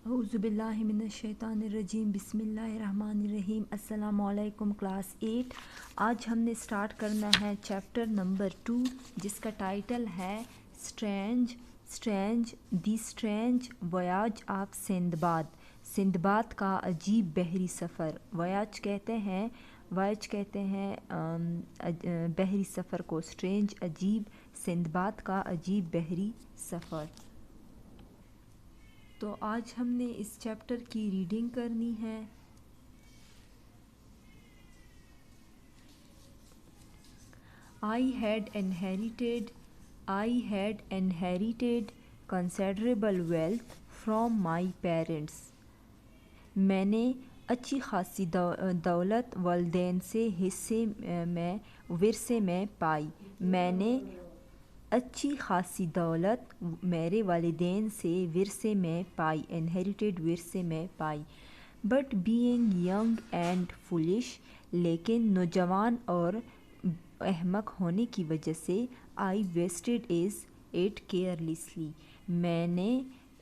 اعوذ باللہ من الشیطان الرجیم بسم اللہ الرحمن الرحیم السلام علیکم کلاس 8۔ آج ہم نے سٹارٹ کرنا ہے چیپٹر نمبر 2 جس کا ٹائٹل ہے strange the strange voyage of Sinbad, Sinbad کا عجیب بحری سفر۔ ویاج کہتے ہیں بحری سفر کو، اسٹرینج عجیب، سندباد کا عجیب بحری سفر۔ تو آج ہم نے اس چیپٹر کی ریڈنگ کرنی ہے۔ I had inherited considerable wealth from my parents۔ میں نے اچھی خاصی دولت والدین سے ورثے میں پائی۔ میں نے اچھی خاصی دولت میرے والدین سے ورثے میں پائی، انہیریٹیڈ ورثے میں پائی۔ But being young and foolish, لیکن نوجوان اور احمق ہونے کی وجہ سے، آئی ویسٹڈ اٹ کیئرلیسلی، میں نے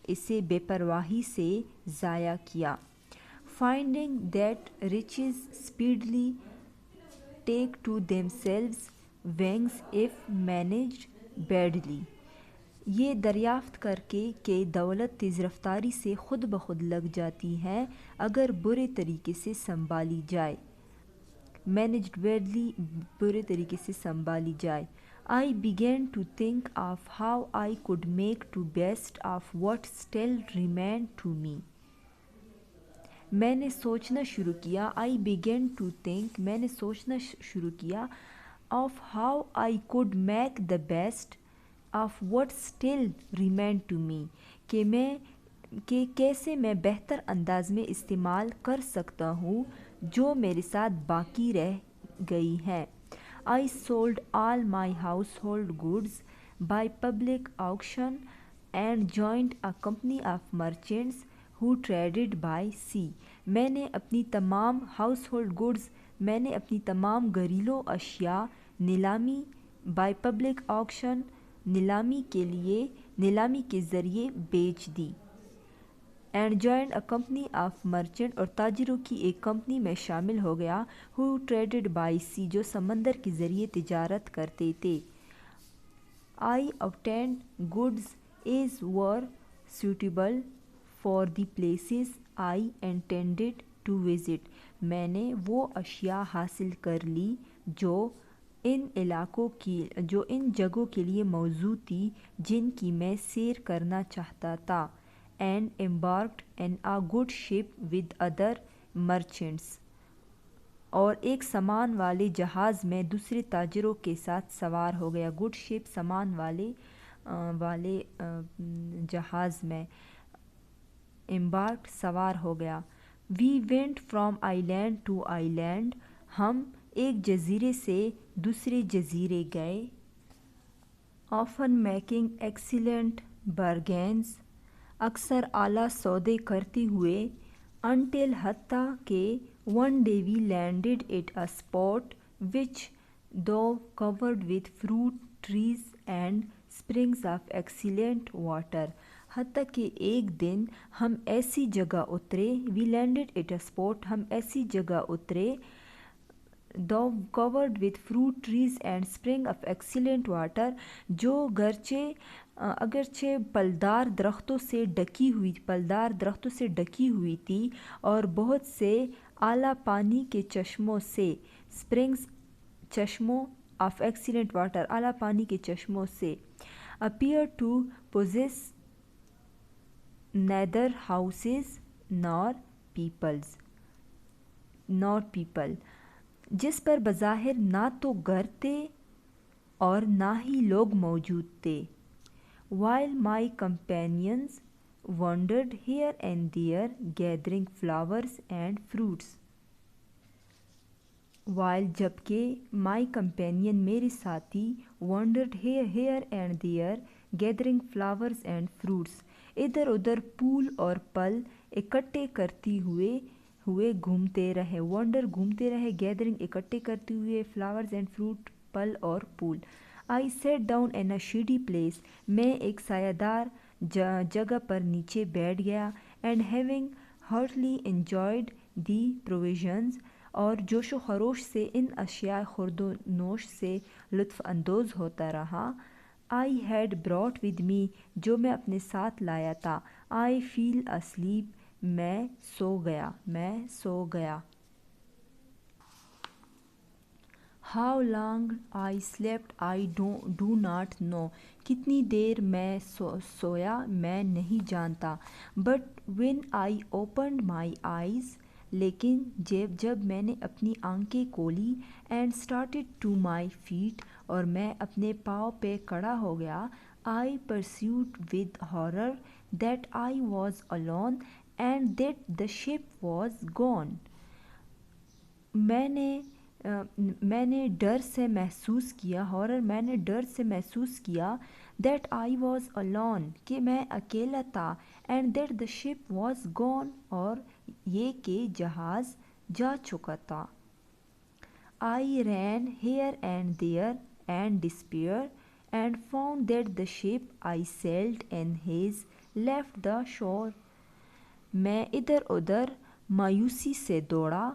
اسے بے پرواہی سے ضائع کیا۔ Finding that riches speedily take to themselves wings if managed badly، یہ دریافت کر کے کہ دولت تیز رفتاری سے خود بخود لگ جاتی ہے اگر برے طریقے سے سنبھالی جائے۔ managed badly، برے طریقے سے سنبھالی جائے۔ I began to think of how I could make the best of what still remained to me۔ میں نے سوچنا شروع کیا I began to think، میں نے سوچنا شروع کیا of how I could make the best of what still remained to me، کہ کیسے میں بہتر انداز میں استعمال کر سکتا ہوں جو میرے ساتھ باقی رہ گئی ہیں۔ I sold all my household goods by public auction and joined a company of merchants who traded by sea۔ میں نے اپنی تمام میں نے اپنی تمام گھریلو اشیاء نیلامی by public auction، نیلامی کے ذریعے بیچ دی۔ and joined a company of merchants، اور تاجروں کی ایک کمپنی میں شامل ہو گیا who traded by sea، جو سمندر کے ذریعے تجارت کرتے تھے۔ I obtained goods as were suitable for the places I intended to visit، میں نے وہ اشیاء حاصل کر لی جو ان جگہوں کے لیے موزوں تھی جن کی میں سیر کرنا چاہتا تھا۔ and embarked in a good ship with other merchants، اور ایک سامان والے جہاز میں دوسرے تاجروں کے ساتھ سوار ہو گیا۔ گڈ شپ، سامان والے جہاز میں، embarked سوار ہو گیا۔ we went from island to island، ہم ایک جزیرے سے دوسرے جزیرے گئے۔ often making excellent bargains، اکثر اعلیٰ سودے کرتے ہوئے۔ until حتیٰ کہ one day we landed at a spot which though covered with fruit trees and springs of excellent water، حتیٰ کہ ایک دن ہم ایسی جگہ اترے we landed at a spot، ہم ایسی جگہ اترے though covered with fruit trees and springs of excellent water، جو اگرچہ پلدار درختوں سے ڈکی ہوئی تھی اور بہت سے اعلیٰ پانی کے چشموں سے، springs چشموں of excellent water، اعلیٰ پانی کے چشموں سے، appear to possess neither houses nor people، جس پر بظاہر نہ تو گھر تھے اور نہ ہی لوگ موجود تھے۔ while my companions wandered here and there gathering flowers and fruits، while جبکہ my companion میرے ساتھی wandered here and there gathering flowers and fruits، ادھر ادھر پھول اور پھل اکٹھے کرتے ہوئے گھومتے رہے۔ wander گھومتے رہے، gathering اکٹھے کرتے ہوئے، flowers and fruit پھل اور پھول۔ I sat down in a shady place، میں ایک سایہ دار جگہ پر نیچے بیٹھ گیا۔ And having heartily enjoyed the provisions, اور جوش و خروش سے ان اشیاء خورد و نوش سے لطف اندوز ہوتا رہا. I had brought with me, جو میں اپنے ساتھ لایا تھا. آئی فیل اسلیپ، میں سو گیا. How long I slept I do not know, کتنی دیر میں سویا میں نہیں جانتا. But when I opened my eyes, لیکن جب میں نے اپنی آنکھیں کھولی، and started to my feet, اور میں اپنے پاؤں پہ کھڑا ہو گیا. I perceived with horror that I was alone and that the ship was gone. میں نے ڈر سے محسوس کیا دیٹ آئی واز alone، کہ میں اکیلا تھا. And that the ship was gone، اور یہ کہ جہاز جا چکا تھا. I ran here and there and despair, and found that the ship I sailed in has left the shore. میں ادھر ادھر مایوسی سے دوڑا.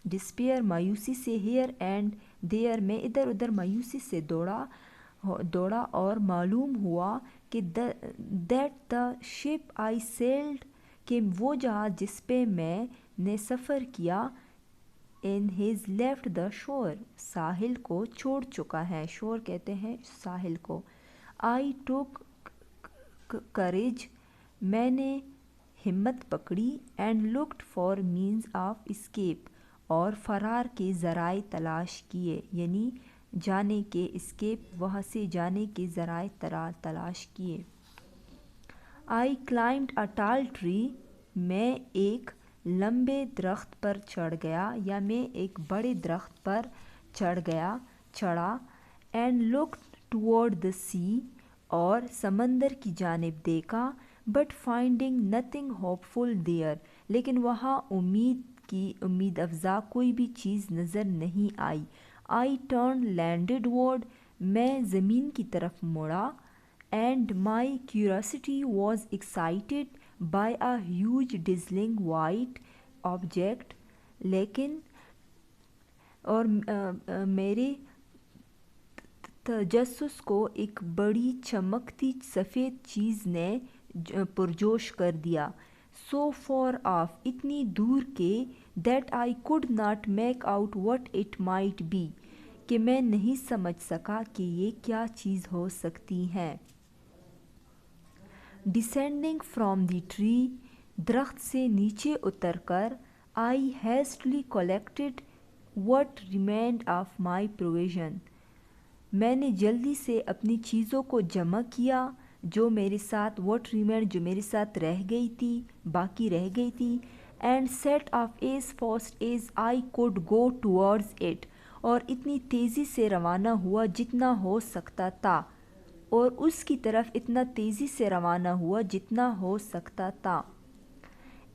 ڈسپیئر مایوسی سے، ہیئر اینڈ دیئر میں ادھر ادھر مایوسی سے دوڑا اور معلوم ہوا کہ that the ship I salad, کہ وہ جہاز جس پہ میں نے سفر کیا، ان ہیز لیفٹ دا شور، ساحل کو چھوڑ چکا ہے. شور کہتے ہیں ساحل کو. آئی ٹوک کریج، میں نے ہمت پکڑی. And looked for means of escape, اور فرار کے ذرائع تلاش کیے، یعنی جانے کے اسکیپ، وہاں سے جانے کے ذرائع تلاش کیے. آئی کلائمبڈ اے ٹال ٹری، میں ایک لمبے درخت پر چڑھ گیا، یا میں ایک بڑے درخت پر چڑھا. And looked toward the sea, اور سمندر کی جانب دیکھا. But finding nothing hopeful there, لیکن وہاں امید افزا کوئی بھی چیز نظر نہیں آئی. آئی ٹرن لینڈڈ ورڈ، میں زمین کی طرف مڑا. And my curiosity was excited by a huge dazzling white object, اور میرے تجسس کو ایک بڑی چمکتی سفید چیز نے پرجوش کر دیا. سو فار آف، اتنی دور کہ that I could not make out what it might be, کہ میں نہیں سمجھ سکا کہ یہ کیا چیز ہو سکتی ہے. ڈسینڈنگ فرام دی ٹری، درخت سے نیچے اتر کر. I hastily collected what remained of my provision, میں نے جلدی سے اپنی چیزوں کو جمع کیا جو میرے ساتھ جو میرے ساتھ باقی رہ گئی تھی. And set off as fast as I could go towards it, اور اتنی تیزی سے روانہ ہوا جتنا ہو سکتا تھا، اور اس کی طرف اتنا تیزی سے روانہ ہوا جتنا ہو سکتا تھا.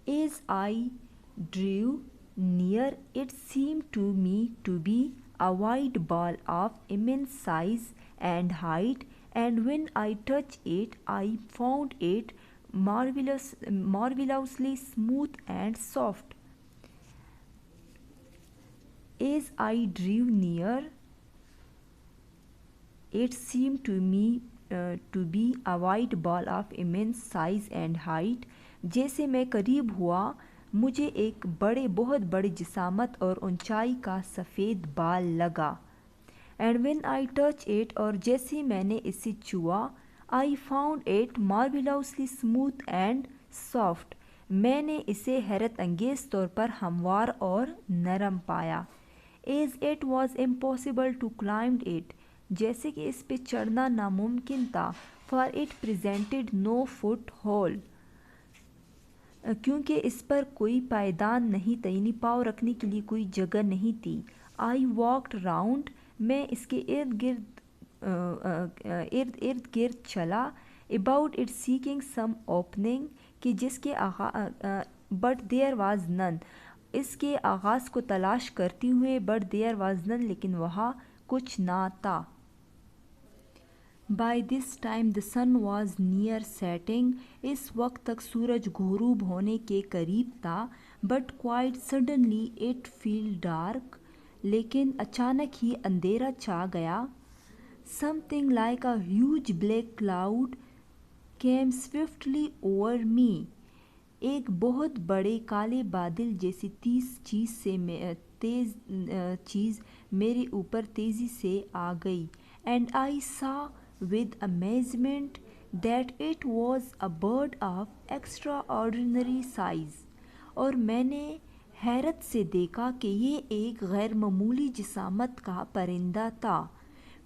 As I drew near it seemed to me to be a white ball of immense size and height, and when I touched it, I found it marvelously smooth and soft. As I drew near, it seemed to me to be a white ball of immense size and height. جیسے میں قریب ہوا، مجھے ایک بہت بڑے جسامت اور اونچائی کا سفید بال لگا. And when I touch it, اور جیسے میں نے اسے چھوا، I found it marvellously smooth and soft, میں نے اسے حیرت انگیز طور پر ہموار اور نرم پایا. As it was impossible to climb it, جیسے کہ اس پہ چڑھنا ناممکن تھا. For it presented no foothold, کیونکہ اس پر کوئی پائیدان نہیں تھا، یعنی پاؤں رکھنے کے لیے کوئی جگہ نہیں تھی. آئی واکڈ راؤنڈ، میں اس کے ارد گرد چلا. About it seeking some opening, کہ جس کے بٹ دیئر واز نن، اس کے آغاز کو تلاش کرتے ہوئے. بٹ دیئر واز نن، لیکن وہاں کچھ نہ تھا. By this time the sun was near setting. اس وقت تک سورج غروب ہونے کے قریب تھا. But quite suddenly it fell dark. لیکن اچانک ہی اندھیرا چھا گیا. Something like a huge black cloud came swiftly over me. ایک بہت بڑے کالے بادل جیسی تیز چیز میرے اوپر تیزی سے آ گئی. And I saw with amazement that it was a bird of extraordinary size. اور میں نے حیرت سے دیکھا کہ یہ ایک غیر معمولی جسامت کا پرندہ تھا.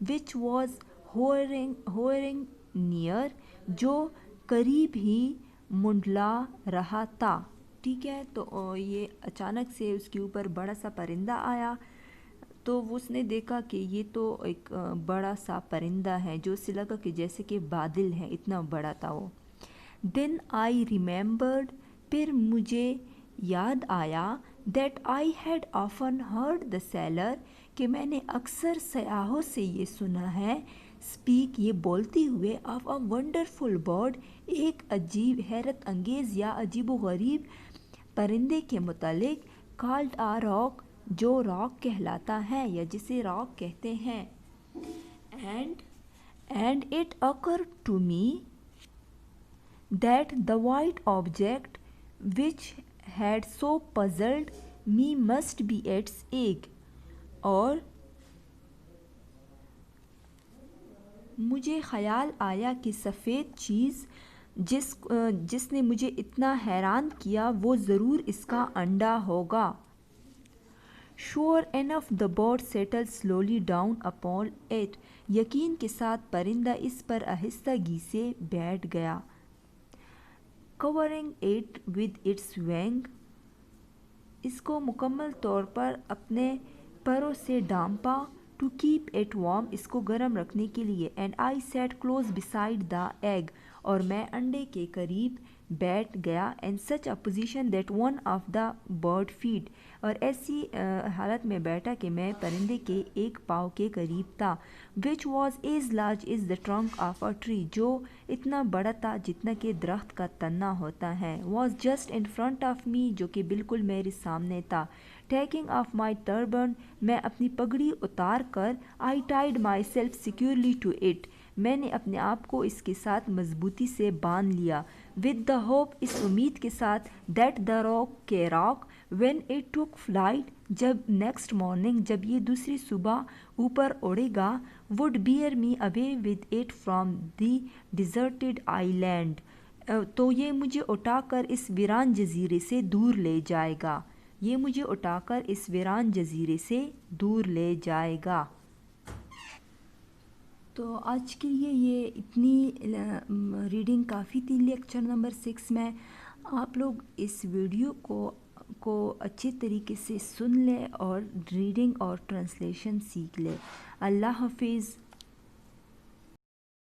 Which was hovering near. جو قریب ہی منڈلا رہا تھا. ٹھیک ہے، تو یہ اچانک سے اس کے اوپر بڑا سا پرندہ آیا تو اس نے دیکھا کہ یہ تو ایک بڑا سا پرندہ ہے جو اسے لگا کہ جیسے کہ بادل ہے، اتنا بڑا تھا وہ. دین آئی ریممبرڈ. پھر مجھے یاد آیا that I had often heard the seller. کہ میں نے اکثر سیاحوں سے یہ سنا ہے اسپیک یہ بولتے ہوئے آف اے ونڈرفل برڈ. ایک عجیب حیرت انگیز یا عجیب و غریب پرندے کے متعلق. کالڈ آ راک. جو راک کہلاتا ہے یا جسے راک کہتے ہیں. And it occurred to me that the white object which had so puzzled me must be its egg. اور مجھے خیال آیا کہ سفید چیز جس نے مجھے اتنا حیران کیا وہ ضرور اس کا انڈا ہوگا. Sure enough the bird settled slowly down upon it. یقین کے ساتھ پرندہ اس پر آہستگی سے بیٹھ گیا. Covering it with its wing. اس کو مکمل طور پر اپنے پروں سے ڈھانپا. To keep it warm. اس کو گرم رکھنے کے لیے. And I sat close beside the egg. اور میں انڈے کے قریب بیٹھ گیا. In such a position that one of the bird feet. اور ایسی حالت میں بیٹھا کہ میں پرندے کے ایک پاؤں کے قریب تھا. Which was as large as the trunk of a tree. جو اتنا بڑا تھا جتنا کہ درخت کا تنا ہوتا ہے. Was just in front of me. جو کہ بالکل میرے سامنے تھا. Taking off my turban. میں اپنی پگڑی اتار کر I tied myself securely to it. میں نے اپنے آپ کو اس کے ساتھ مضبوطی سے باندھ لیا. With the hope. اس امید کے ساتھ that the rock when it took flight. جب next morning. جب یہ دوسری صبح اوپر اڑے گا. would bear me away with it from the deserted island. تو یہ مجھے اٹھا کر اس ویران جزیرے سے دور لے جائے گا. یہ مجھے اٹھا کر اس ویران جزیرے سے دور لے جائے گا. تو آج کے لیے یہ اتنی ریڈنگ کافی تھی لیکچر نمبر 6 میں. آپ لوگ اس ویڈیو کو اچھے طریقے سے سن لیں اور ریڈنگ اور ٹرانسلیشن سیکھ لیں. اللہ حافظ.